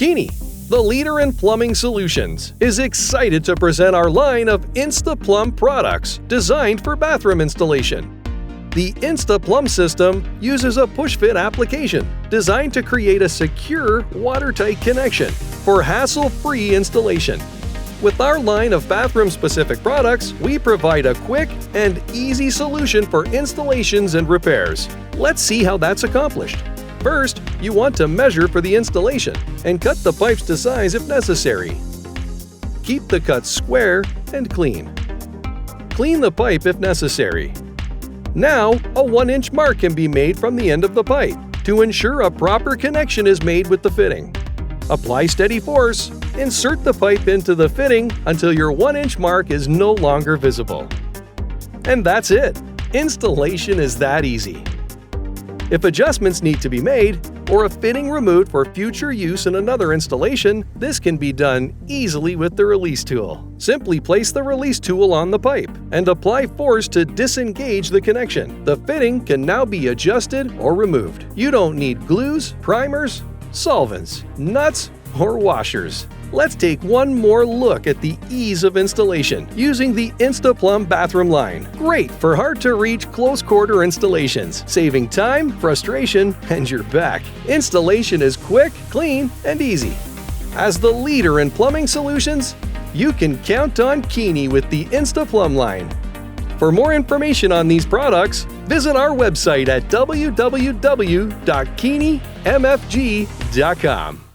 Keeney, the leader in plumbing solutions, is excited to present our line of Insta-Plumb products designed for bathroom installation. The Insta-Plumb system uses a push-fit application designed to create a secure, watertight connection for hassle-free installation. With our line of bathroom-specific products, we provide a quick and easy solution for installations and repairs. Let's see how that's accomplished. First, you want to measure for the installation and cut the pipes to size if necessary. Keep the cuts square and clean. Clean the pipe if necessary. Now, a 1-inch mark can be made from the end of the pipe to ensure a proper connection is made with the fitting. Apply steady force. Insert the pipe into the fitting until your 1-inch mark is no longer visible. And that's it. Installation is that easy. If adjustments need to be made, or a fitting removed for future use in another installation, this can be done easily with the release tool. Simply place the release tool on the pipe and apply force to disengage the connection. The fitting can now be adjusted or removed. You don't need glues, primers, solvents, nuts, or washers. Let's take one more look at the ease of installation using the Insta-Plumb bathroom line. Great for hard-to-reach close-quarter installations, saving time, frustration, and your back. Installation is quick, clean, and easy. As the leader in plumbing solutions, you can count on Keeney with the Insta-Plumb line. For more information on these products, visit our website at www.keeneymfg.com.